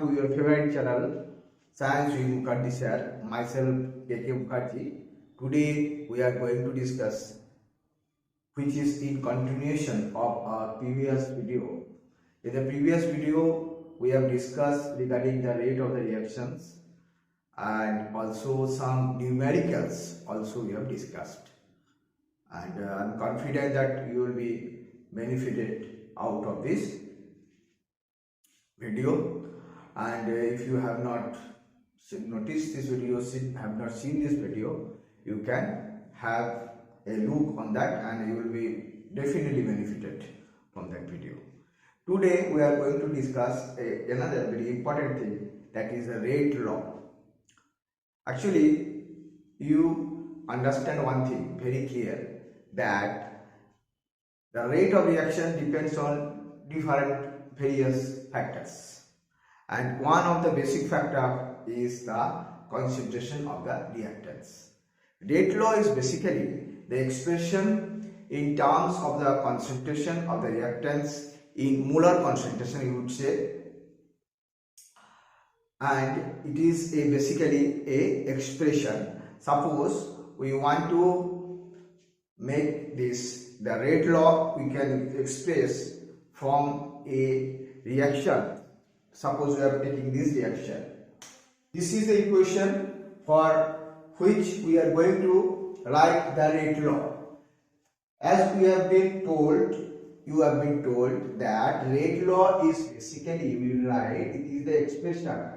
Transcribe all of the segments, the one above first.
to your favorite channel, Science with Mukherjee sir, myself A.K. Mukherjee. Today we are going to discuss, which is in continuation of our previous video. In the previous video, we have discussed regarding the rate of the reactions and also some numericals also we have discussed. And I am confident that you will be benefited out of this video. And if you have not noticed this video, have not seen this video, you can have a look on that and you will be definitely benefited from that video. Today we are going to discuss another very important thing, that is the rate law. Actually, you understand one thing very clear, that the rate of reaction depends on different various factors, and one of the basic factor is the concentration of the reactants. Rate law is basically the expression in terms of the concentration of the reactants in molar concentration, you would say, and it is basically a expression. Suppose we want to make this the rate law, we can express from a reaction. Suppose we are taking this reaction. This is the equation for which we are going to write the rate law. As we have been told, you have been told that rate law is basically, we will write, it is the expression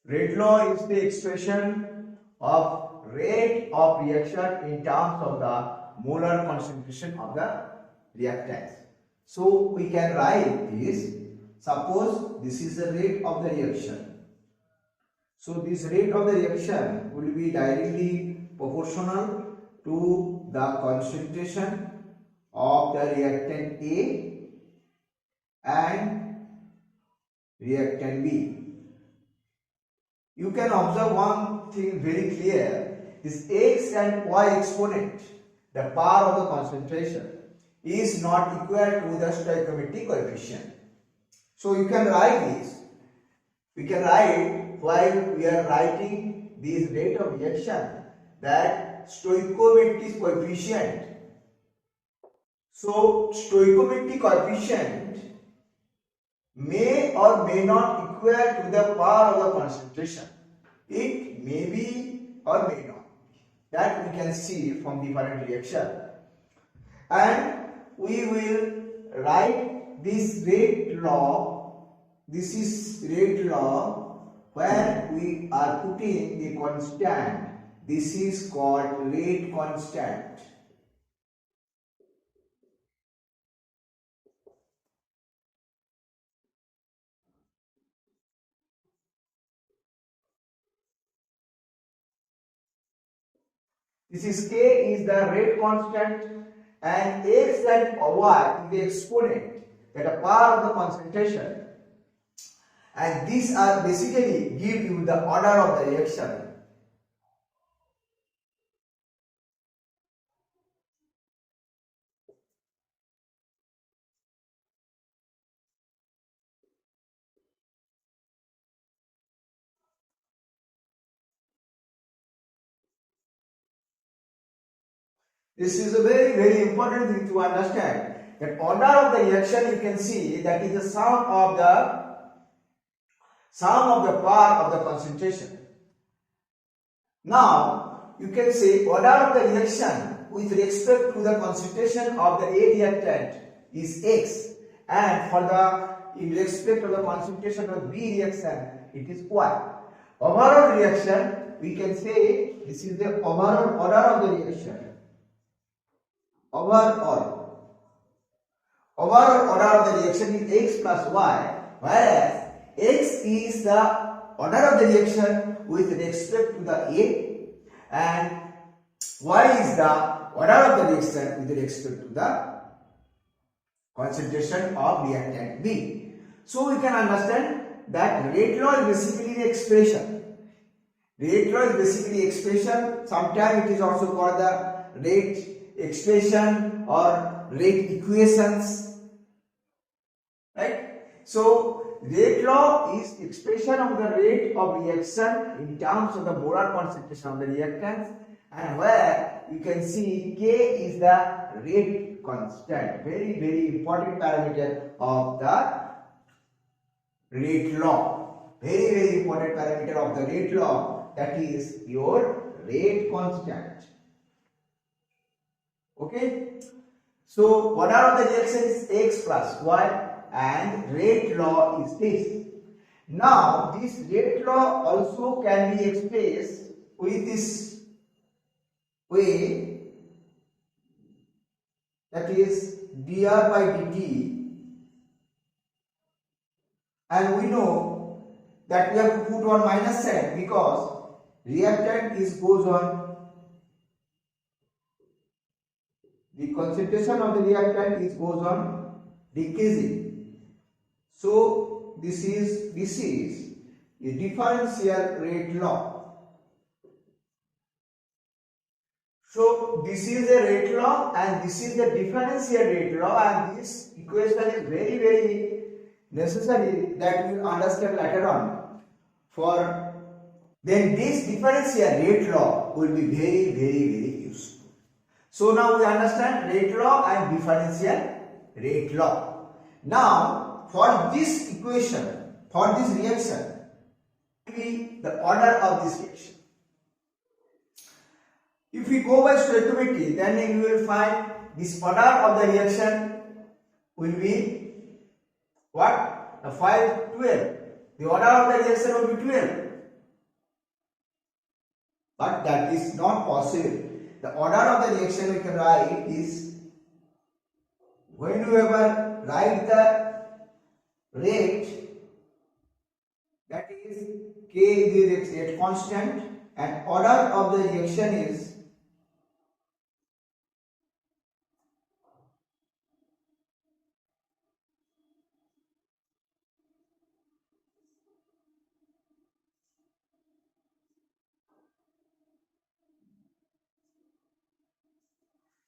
rate law is the expression of rate of reaction in terms of the molar concentration of the reactants. So we can write this. Suppose this is the rate of the reaction. So this rate of the reaction will be directly proportional to the concentration of the reactant A and reactant B. You can observe one thing very clear, is x and y exponent, the power of the concentration, is not equal to the stoichiometric coefficient. So you can write this. We can write, while we are writing this rate of reaction, that stoichiometric coefficient. So stoichiometric coefficient may or may not equal to the power of the concentration. It may be or may not. That we can see from different reaction. And we will write this rate law. This is rate law where we are putting a constant. This is called rate constant. This is K is the rate constant and X and Y is the exponent, that a power of the concentration, and these are basically give you the order of the reaction. This is a very important thing to understand, that order of the reaction, you can see that is the sum of the power of the concentration. Now you can say order of the reaction with respect to the concentration of the A reactant is X, and for the in respect of the concentration of B reaction it is Y. Overall reaction, we can say this is the overall order of the reaction. Overall order of the reaction is X plus Y, whereas X is the order of the reaction with respect to the A and Y is the order of the reaction with respect to the concentration of reactant B. So we can understand that rate law is basically the expression. Rate law is basically expression. Sometimes it is also called the rate expression or rate equations. So rate law is expression of the rate of reaction in terms of the molar concentration of the reactants, and where you can see K is the rate constant, very important parameter of the rate law, very important parameter of the rate law, that is your rate constant. Okay, so order of the reaction is x plus y and rate law is this. Now this rate law also can be expressed with this way, that is dr by dt, and we know that we have to put on minus sign because reactant is goes on, the concentration of the reactant is goes on decreasing. So this is a differential rate law. So this is a rate law and this is the differential rate law, and this equation is very necessary that we will understand later on. For then this differential rate law will be very useful. So now we understand rate law and differential rate law. Now for this equation, for this reaction, be the order of this reaction. If we go by stoichiometry, then we will find this order of the reaction will be what? The 5, 12. The order of the reaction will be 12. But that is not possible. The order of the reaction we can write is, when you ever write the rate, that is K is the rate constant, and order of the reaction is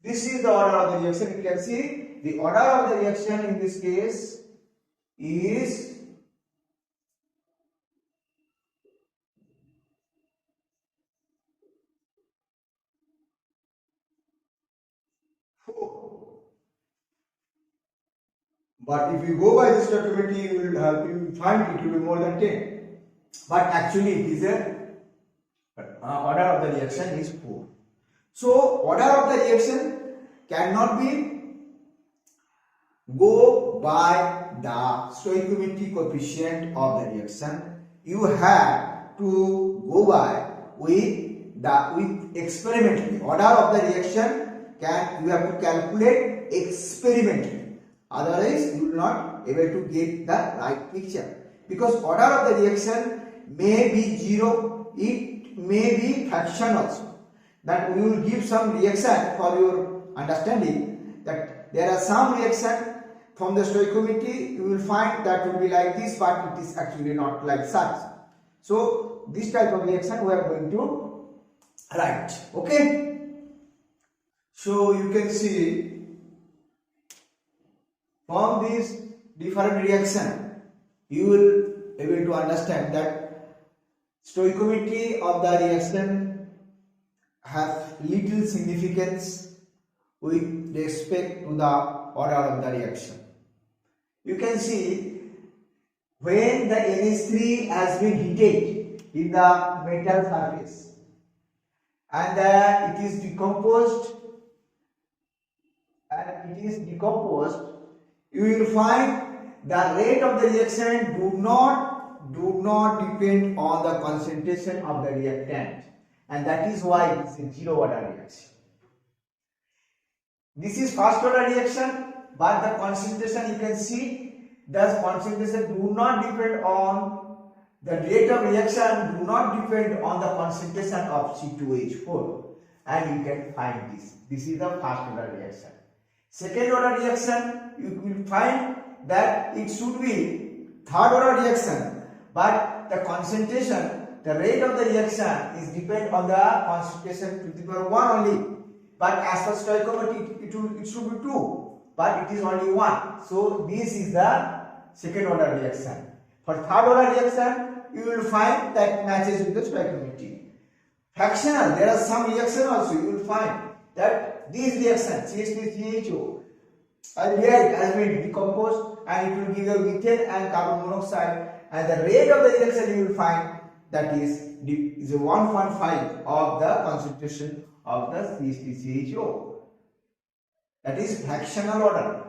this is the order of the reaction. You can see the order of the reaction in this case is 4. But if you go by this stoichiometry, you will find it will be more than 10. But actually it is a order of the reaction is 4. So order of the reaction cannot be go by the stoichiometry coefficient of the reaction. You have to go by with experimentally. Order of the reaction you have to calculate experimentally. Otherwise you will not able to get the right picture, because order of the reaction may be 0, it may be fraction also. That we will give some reaction for your understanding, that there are some reaction from the stoichiometry you will find that will be like this, but it is actually not like such. So this type of reaction we are going to write. Okay. So you can see from this different reaction you will able to understand that stoichiometry of the reaction have little significance with respect to the order of the reaction. You can see when the NH3 has been heated in the metal surface and it is decomposed, you will find the rate of the reaction do not depend on the concentration of the reactant, and that is why it is a zero order reaction. This is first order reaction, but the concentration, you can see the concentration do not depend on the rate of reaction, do not depend on the concentration of C2H4, and you can find this. This is the first order reaction. Second order reaction, you will find that it should be third order reaction, but the concentration, the rate of the reaction is depend on the concentration to the power 1 only. But as per stoichiometry, it should be 2, but it is only 1. So this is the second order reaction. For third order reaction, you will find that matches with the stoichiometry. Fractional, there are some reaction also. You will find that these reactions, CH3CHO, has been decomposed and it will give you methane and carbon monoxide, and the rate of the reaction you will find that is 1.5 of the concentration of the CH3CHO. That is fractional order.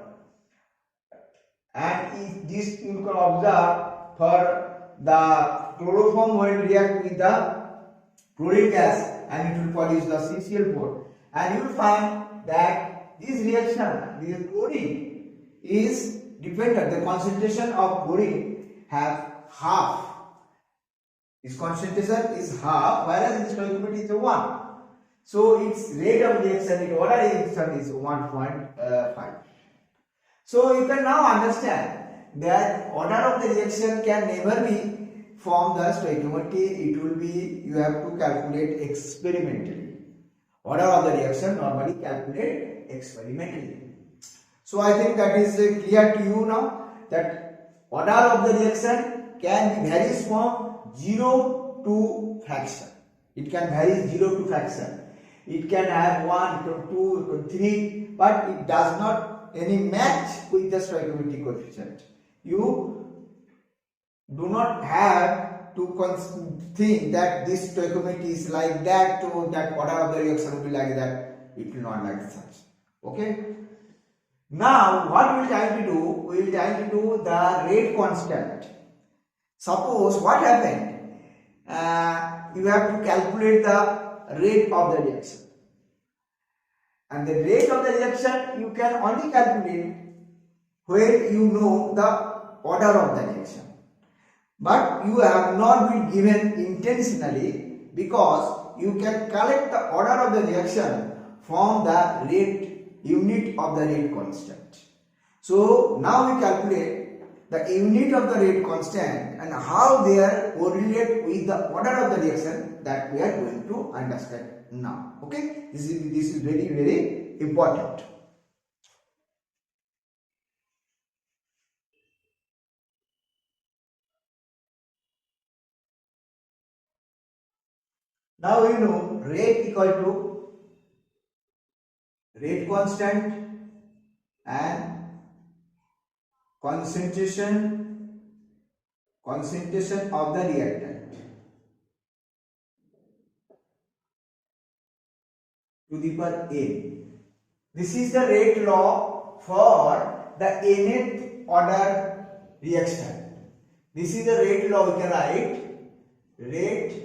And if this you can observe for the chloroform will react with the chlorine gas and it will produce the CCl4, and you will find that this reaction, this chlorine is dependent, the concentration of chlorine have half, its concentration is half, whereas its stoichiometry is 1. So its rate of reaction, its order reaction is 1.5. So you can now understand that order of the reaction can never be from the stoichiometry, it will be, you have to calculate experimentally. Order of the reaction normally calculate experimentally. So I think that is clear to you now, that order of the reaction can be varies from 0 to fraction. It can vary 0 to fraction. It can have 1, 2, 3, but it does not any match with the stoichiometric coefficient. You do not have to think that this stoichiometry is like that, so that order of the reaction will be like that. It will not like such. Okay. Now what we will try to do? We will try to do the rate constant. Suppose what happened? You have to calculate the rate of the reaction. And the rate of the reaction you can only calculate when you know the order of the reaction. But you have not been given intentionally, because you can collect the order of the reaction from the rate unit of the rate constant. So now we calculate the unit of the rate constant and how they are correlate with the order of the reaction, that we are going to understand now. Okay, this is very important. Now we know rate equal to rate constant and concentration of the reactant to the power n. This is the rate law for the nth order reaction. This is the rate law. We can write rate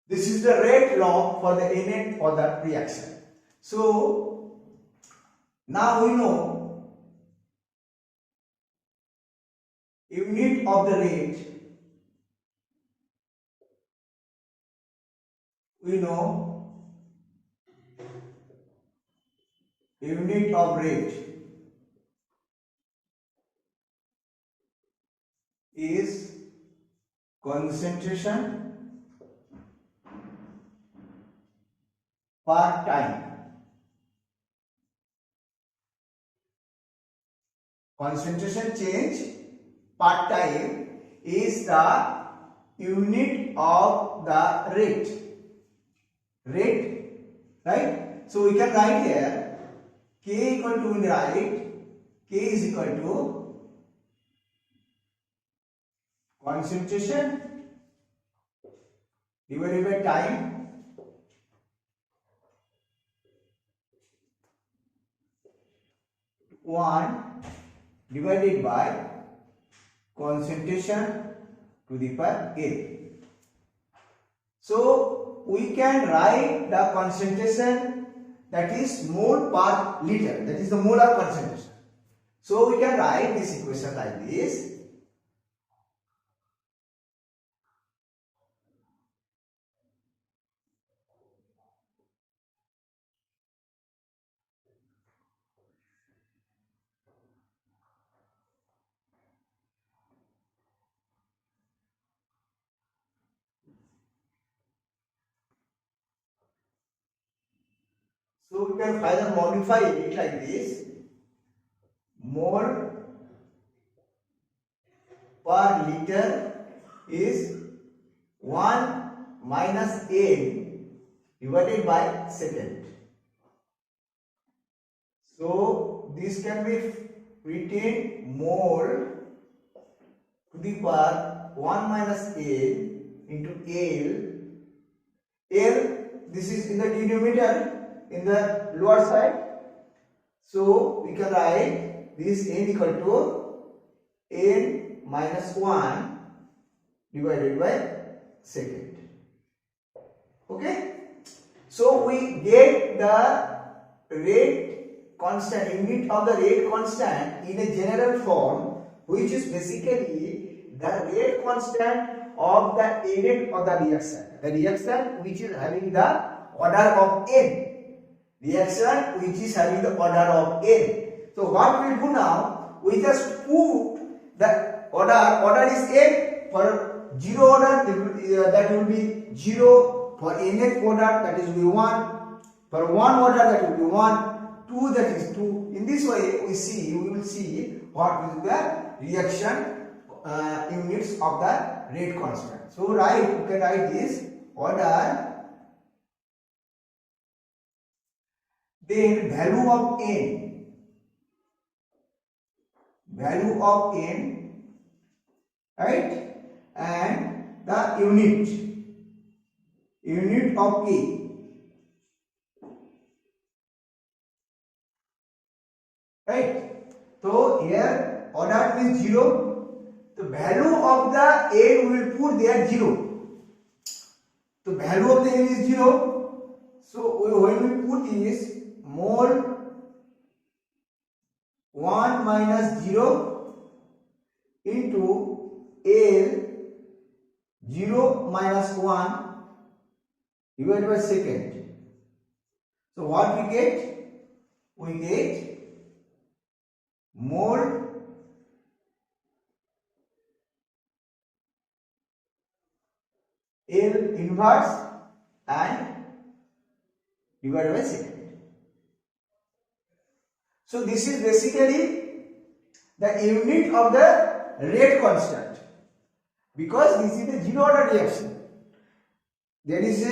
This is the rate law for the nth order reaction. So now we know unit of the rate. We know unit of rate is concentration per time. Concentration change per time is the unit of the rate. Rate, right? So we can write here K equal to, we write K is equal to concentration divided by time one divided by concentration to the power n. So we can write the concentration, that is mole per liter, that is the molar concentration. So we can write this equation like this. So we can further modify it like this: mole per liter is 1 minus N divided by second. So this can be written mole to the power 1 minus N into L. This is in the denominator in the lower side. So we can write this N equal to N minus 1 divided by second. Okay. So we get the rate constant, unit of the rate constant in a general form, which is basically the rate constant of the unit of the reaction. The reaction which is having the order of n. Reaction which is having the order of n. So what we will do now? We just put the order is n. For 0 order that will be 0. For nth order that is will be 1. For 1 order that will be 1. 2 that is 2. In this way we will see what is the reaction units of the rate constant. So we can write this order, then value of n, right, and the unit of k, right. So here order is 0. The value of the n we will put there 0. The value of the n is 0. So when we put is mole 1 minus 0 into L 0 minus 1 divided by second. So what we get? We get mole L inverse and divided by second. So this is basically the unit of the rate constant, because this is the 0 order reaction. There is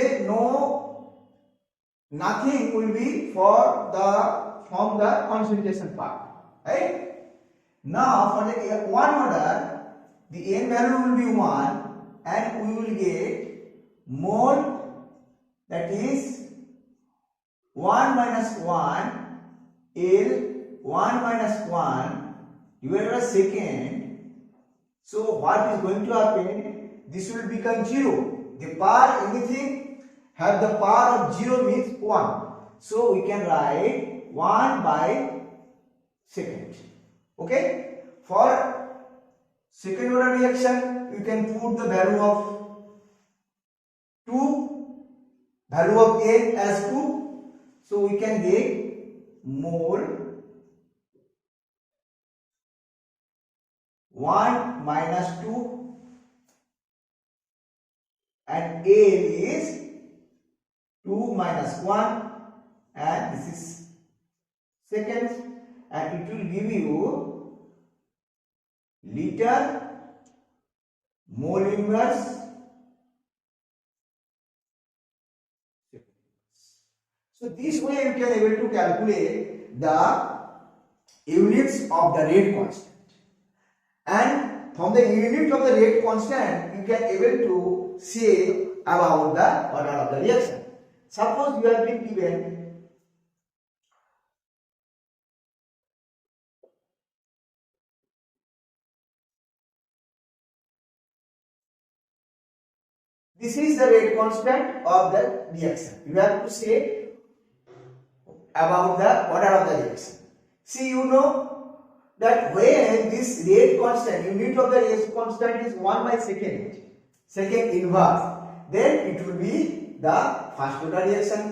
nothing will be from the concentration part, right? Now for the 1 order, the n value will be 1, and we will get mole, that is 1 minus 1 L 1 minus 1 divided by second. So what is going to happen? This will become 0. The power, anything have the power of 0 means 1. So we can write 1 by second. Okay. For second order reaction, you can put the value of 2, value of n as 2. So we can get mole 1 minus 2, and L is 2 minus 1, and this is seconds, and it will give you liter mole inverse. So this way you can able to calculate the units of the rate constant, and from the unit of the rate constant you can able to say about the order of the reaction. Suppose you have been given this is the rate constant of the reaction. You have to say about the order of the reaction. See, you know that when this rate constant, unit of the rate constant is 1 by second inverse, then it will be the first order reaction.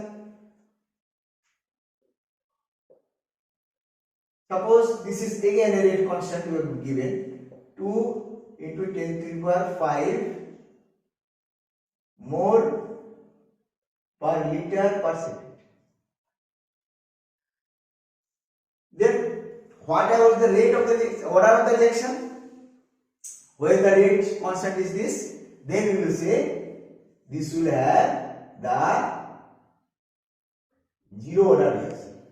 Suppose this is again a rate constant you have given 2 into 10 to the power 5 mole per liter per second. what about the rate of the order of the reaction? When the rate constant is this, then we will say this will have the zero order reaction.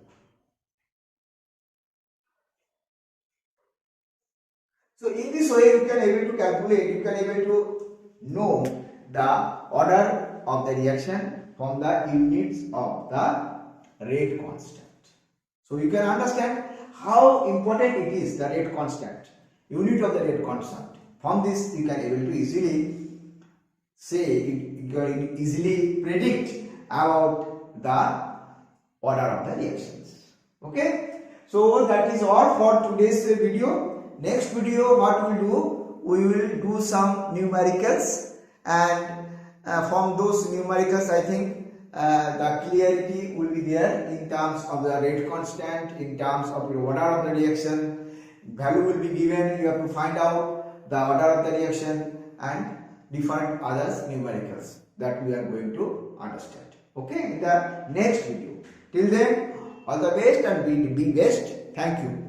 So in this way you can able to calculate, you can able to know the order of the reaction from the units of the rate constant. So you can understand how important it is, the rate constant, unit of the rate constant. From this you can able to easily say, you can easily predict about the order of the reactions. Okay, so that is all for today's video. Next video, what we will do some numericals, and from those numericals I think the clarity will be there in terms of the rate constant, in terms of the order of the reaction. Value will be given, you have to find out the order of the reaction and different others numericals that we are going to understand. Okay, in the next video. Till then, all the best and be best. Thank you.